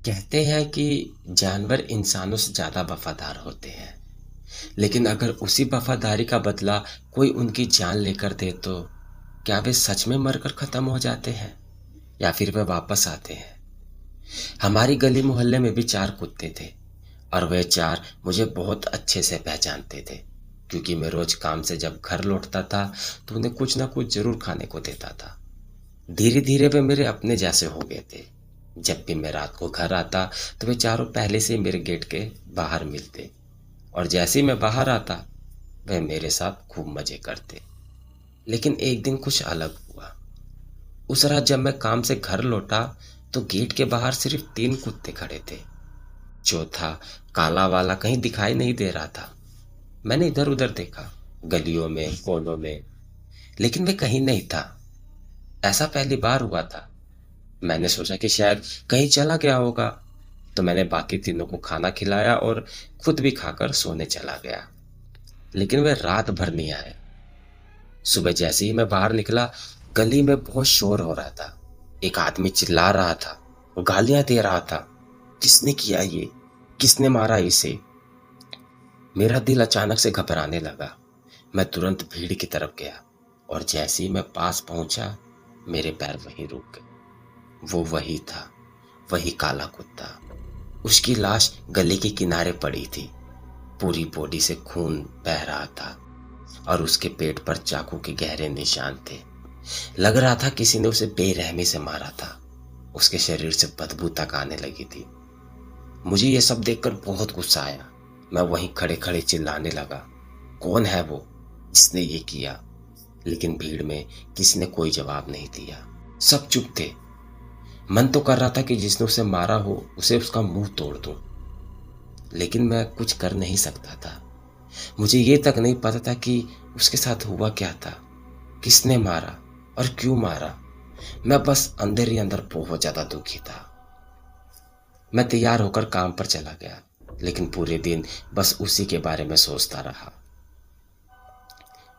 कहते हैं कि जानवर इंसानों से ज़्यादा वफादार होते हैं, लेकिन अगर उसी वफादारी का बदला कोई उनकी जान लेकर दे तो क्या वे सच में मरकर खत्म हो जाते हैं या फिर वे वापस आते हैं? हमारी गली मोहल्ले में भी 4 कुत्ते थे और वे 4 मुझे बहुत अच्छे से पहचानते थे, क्योंकि मैं रोज काम से जब घर लौटता था तो उन्हें कुछ ना कुछ जरूर खाने को देता था। धीरे धीरे वे मेरे अपने जैसे हो गए थे। जब भी मैं रात को घर आता तो वे चारों पहले से ही मेरे गेट के बाहर मिलते, और जैसे ही मैं बाहर आता वे मेरे साथ खूब मजे करते। लेकिन एक दिन कुछ अलग हुआ। उस रात जब मैं काम से घर लौटा तो गेट के बाहर सिर्फ 3 कुत्ते खड़े थे। चौथा, काला वाला, कहीं दिखाई नहीं दे रहा था। मैंने इधर उधर देखा, गलियों में, कोनों में, लेकिन वे कहीं नहीं था। ऐसा पहली बार हुआ था। मैंने सोचा कि शायद कहीं चला गया होगा, तो मैंने बाकी तीनों को खाना खिलाया और खुद भी खाकर सोने चला गया। लेकिन वे रात भर नहीं आए। सुबह जैसे ही मैं बाहर निकला, गली में बहुत शोर हो रहा था। एक आदमी चिल्ला रहा था, वो गालियां दे रहा था। किसने किया ये? किसने मारा इसे? मेरा दिल अचानक से घबराने लगा। मैं तुरंत भीड़ की तरफ गया और जैसे ही मैं पास पहुंचा, मेरे पैर वहीं रुक गए। वो वही था, वही काला कुत्ता। उसकी लाश गली के किनारे पड़ी थी। पूरी बॉडी से खून बह रहा था और उसके पेट पर चाकू के गहरे निशान थे। लग रहा था किसी ने उसे बेरहमी से मारा था। उसके शरीर से बदबू तक आने लगी थी। मुझे यह सब देखकर बहुत गुस्सा आया। मैं वहीं खड़े खड़े चिल्लाने लगा, कौन है वो जिसने ये किया? लेकिन भीड़ में किसी ने कोई जवाब नहीं दिया। सब चुप थे। मन तो कर रहा था कि जिसने उसे मारा हो उसे उसका मुंह तोड़ दूं, लेकिन मैं कुछ कर नहीं सकता था। मुझे ये तक नहीं पता था कि उसके साथ हुआ क्या था, किसने मारा और क्यों मारा। मैं बस अंदर ही अंदर बहुत ज्यादा दुखी था। मैं तैयार होकर काम पर चला गया, लेकिन पूरे दिन बस उसी के बारे में सोचता रहा।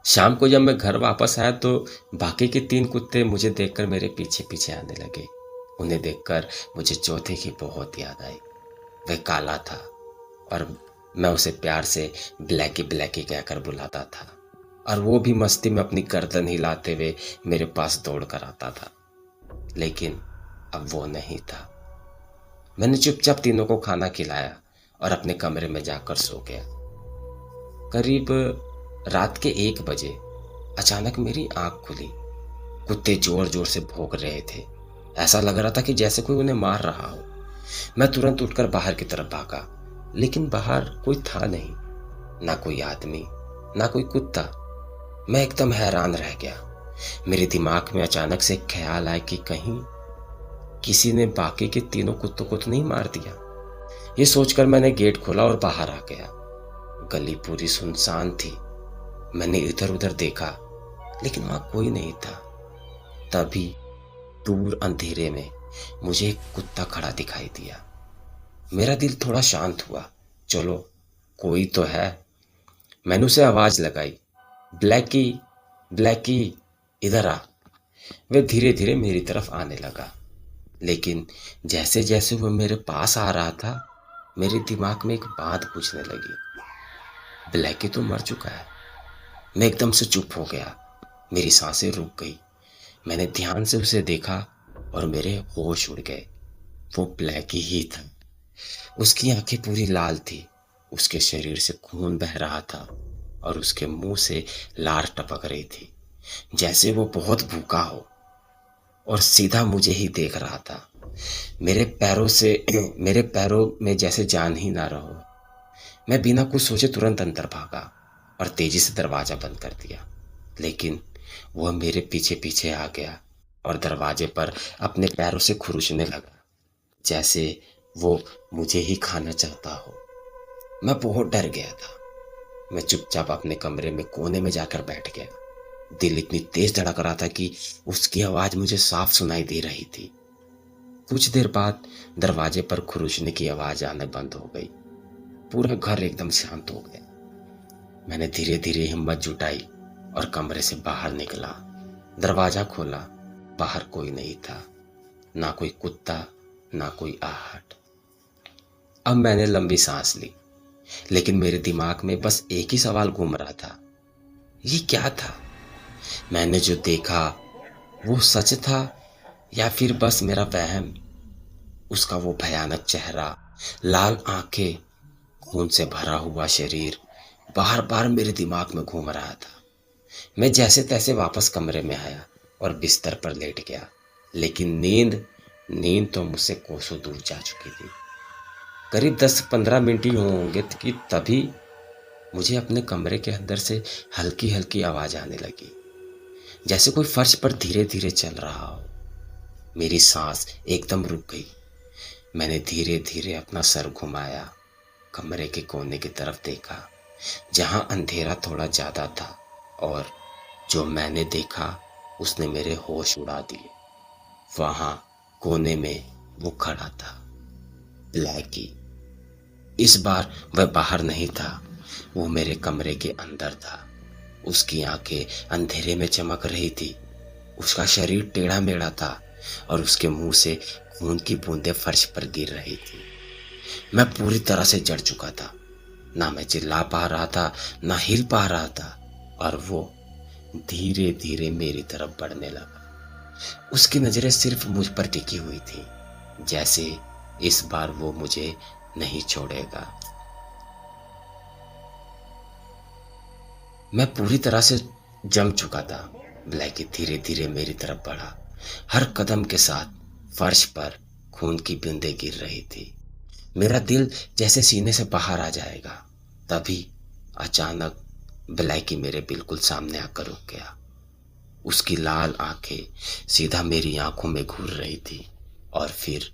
शाम को जब मैं घर वापस आया तो बाकी के 3 कुत्ते मुझे देखकर मेरे पीछे पीछे आने लगे। उन्हें देखकर मुझे चौथे की बहुत याद आई। वह काला था और मैं उसे प्यार से ब्लैकी ब्लैकी कहकर बुलाता था, और वो भी मस्ती में अपनी गर्दन हिलाते हुए मेरे पास दौड़ कर आता था। लेकिन अब वो नहीं था। मैंने चुपचाप तीनों को खाना खिलाया और अपने कमरे में जाकर सो गया। करीब रात के 1 बजे अचानक मेरी आंख खुली। कुत्ते जोर जोर से भौंक रहे थे। ऐसा लग रहा था कि जैसे कोई उन्हें मार रहा हो। मैं तुरंत उठकर बाहर की तरफ भागा, लेकिन बाहर कोई था नहीं। ना कोई आदमी, ना कोई कुत्ता। मैं एकदम हैरान रह गया। मेरे दिमाग में अचानक से एक ख्याल आया कि कहीं किसी ने बाकी के तीनों कुत्तों को तो नहीं मार दिया। ये सोचकर मैंने गेट खोला और बाहर आ गया। गली पूरी सुनसान थी। मैंने इधर उधर देखा, लेकिन वहां कोई नहीं था। तभी दूर अंधेरे में मुझे एक कुत्ता खड़ा दिखाई दिया। मेरा दिल थोड़ा शांत हुआ। चलो, कोई तो है। मैंने उसे आवाज लगाई, ब्लैकी, ब्लैकी, इधर आ। वह धीरे धीरे मेरी तरफ आने लगा, लेकिन जैसे जैसे वो मेरे पास आ रहा था, मेरे दिमाग में एक बात पूछने लगी, ब्लैकी तो मर चुका है। मैं एकदम से चुप हो गया। मेरी सांसें रुक गई। मैंने ध्यान से उसे देखा और मेरे होश उड़ गए। वो ब्लैकी ही था। उसकी आंखें पूरी लाल थी, उसके शरीर से खून बह रहा था और उसके मुंह से लार टपक रही थी, जैसे वो बहुत भूखा हो, और सीधा मुझे ही देख रहा था। मेरे पैरों में जैसे जान ही ना रहो। मैं बिना कुछ सोचे तुरंत अंदर भागा और तेजी से दरवाजा बंद कर दिया। लेकिन वह मेरे पीछे पीछे आ गया और दरवाजे पर अपने पैरों से खुरचने लगा, जैसे वो मुझे ही खाना चाहता हो। मैं बहुत डर गया था। मैं चुपचाप अपने कमरे में कोने में जाकर बैठ गया। दिल इतनी तेज धड़क रहा था कि उसकी आवाज मुझे साफ सुनाई दे रही थी। कुछ देर बाद दरवाजे पर खुरचने की आवाज आना बंद हो गई। पूरा घर एकदम शांत हो गया। मैंने धीरे धीरे हिम्मत जुटाई और कमरे से बाहर निकला। दरवाजा खोला, बाहर कोई नहीं था। ना कोई कुत्ता, ना कोई आहट। अब मैंने लंबी सांस ली, लेकिन मेरे दिमाग में बस एक ही सवाल घूम रहा था, ये क्या था? मैंने जो देखा वो सच था या फिर बस मेरा वहम? उसका वो भयानक चेहरा, लाल आंखें, खून से भरा हुआ शरीर बार बार मेरे दिमाग में घूम रहा था। मैं जैसे तैसे वापस कमरे में आया और बिस्तर पर लेट गया, लेकिन नींद नींद तो मुझसे कोसों दूर जा चुकी थी। करीब 10-15 मिनट ही होंगे कि तभी मुझे अपने कमरे के अंदर से हल्की हल्की आवाज आने लगी, जैसे कोई फर्श पर धीरे धीरे चल रहा हो। मेरी सांस एकदम रुक गई। मैंने धीरे धीरे अपना सर घुमाया, कमरे के कोने की तरफ देखा, जहां अंधेरा थोड़ा ज्यादा था, और जो मैंने देखा उसने मेरे होश उड़ा दिए। वहां कोने में वो खड़ा था, ब्लैकी। इस बार वह बाहर नहीं था, वो मेरे कमरे के अंदर था। उसकी आंखें अंधेरे में चमक रही थी, उसका शरीर टेढ़ा मेढ़ा था और उसके मुंह से खून की बूंदें फर्श पर गिर रही थी। मैं पूरी तरह से जड़ चुका था, ना मैं चिल्ला पा रहा था, ना हिल पा रहा था, और वो धीरे धीरे मेरी तरफ बढ़ने लगा। उसकी नजरें सिर्फ मुझ पर टिकी हुई थी, जैसे इस बार वो मुझे नहीं छोड़ेगा। मैं पूरी तरह से जम चुका था। ब्लैकी धीरे धीरे मेरी तरफ बढ़ा, हर कदम के साथ फर्श पर खून की बूंदें गिर रही थी। मेरा दिल जैसे सीने से बाहर आ जाएगा। तभी अचानक ब्लैकी मेरे बिल्कुल सामने आकर रुक गया। उसकी लाल आंखें सीधा मेरी आंखों में घूर रही थी, और फिर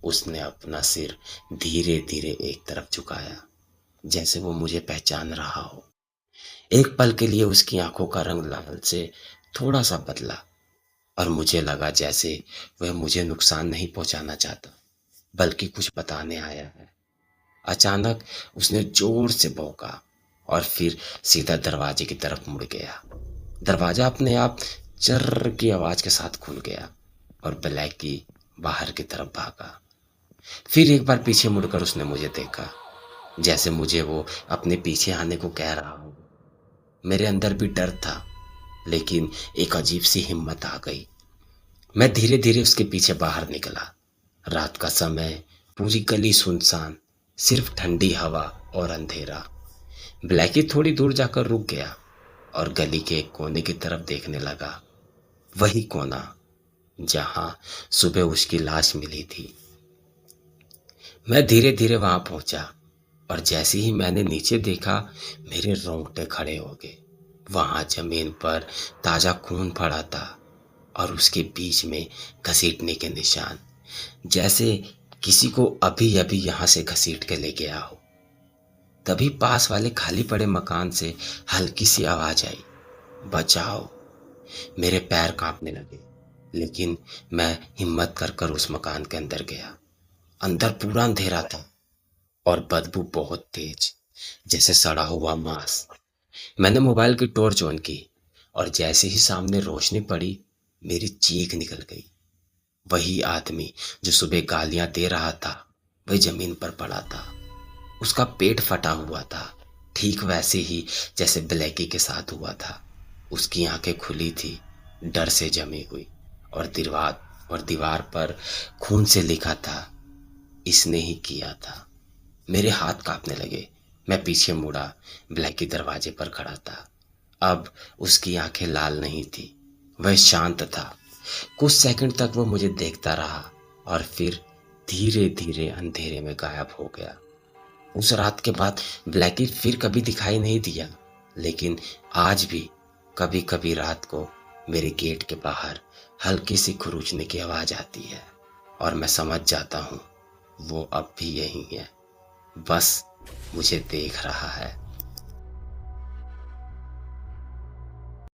उसने अपना सिर धीरे धीरे एक तरफ झुकाया, जैसे वो मुझे पहचान रहा हो। एक पल के लिए उसकी आंखों का रंग लाल से थोड़ा सा बदला, और मुझे लगा जैसे वह मुझे नुकसान नहीं पहुंचाना चाहता, बल्कि कुछ बताने आया है। अचानक उसने जोर से भौंका और फिर सीधा दरवाजे की तरफ मुड़ गया। दरवाजा अपने आप चर्र की आवाज के साथ खुल गया और ब्लैकी बाहर की तरफ भागा। फिर एक बार पीछे मुड़कर उसने मुझे देखा, जैसे मुझे वो अपने पीछे आने को कह रहा हो। मेरे अंदर भी डर था, लेकिन एक अजीब सी हिम्मत आ गई। मैं धीरे धीरे उसके पीछे बाहर निकला। रात का समय, पूरी गली सुनसान, सिर्फ ठंडी हवा और अंधेरा। ब्लैकी थोड़ी दूर जाकर रुक गया और गली के एक कोने की तरफ देखने लगा, वही कोना जहां सुबह उसकी लाश मिली थी। मैं धीरे धीरे वहां पहुंचा, और जैसे ही मैंने नीचे देखा, मेरे रोंगटे खड़े हो गए। वहां जमीन पर ताजा खून पड़ा था, और उसके बीच में घसीटने के निशान, जैसे किसी को अभी अभी यहां से घसीट के ले गया हो। तभी पास वाले खाली पड़े मकान से हल्की सी आवाज आई, बचाओ। मेरे पैर कांपने लगे, लेकिन मैं हिम्मत कर कर उस मकान के अंदर गया। अंदर पूरा अंधेरा था और बदबू बहुत तेज, जैसे सड़ा हुआ मांस। मैंने मोबाइल की टॉर्च ऑन की, और जैसे ही सामने रोशनी पड़ी, मेरी चीख निकल गई। वही आदमी जो सुबह गालियां दे रहा था, वही जमीन पर पड़ा था। उसका पेट फटा हुआ था, ठीक वैसे ही जैसे ब्लैकी के साथ हुआ था। उसकी आंखें खुली थी, डर से जमी हुई, और दीवार पर खून से लिखा था, इसने ही किया था। मेरे हाथ कांपने लगे। मैं पीछे मुड़ा, ब्लैकी दरवाजे पर खड़ा था। अब उसकी आंखें लाल नहीं थी, वह शांत था। कुछ सेकंड तक वो मुझे देखता रहा, और फिर धीरे धीरे अंधेरे में गायब हो गया। उस रात के बाद ब्लैकी फिर कभी दिखाई नहीं दिया, लेकिन आज भी कभी कभी रात को मेरे गेट के बाहर हल्की सी खुरूचने की आवाज आती है, और मैं समझ जाता हूँ वो अब भी यहीं है, बस मुझे देख रहा है।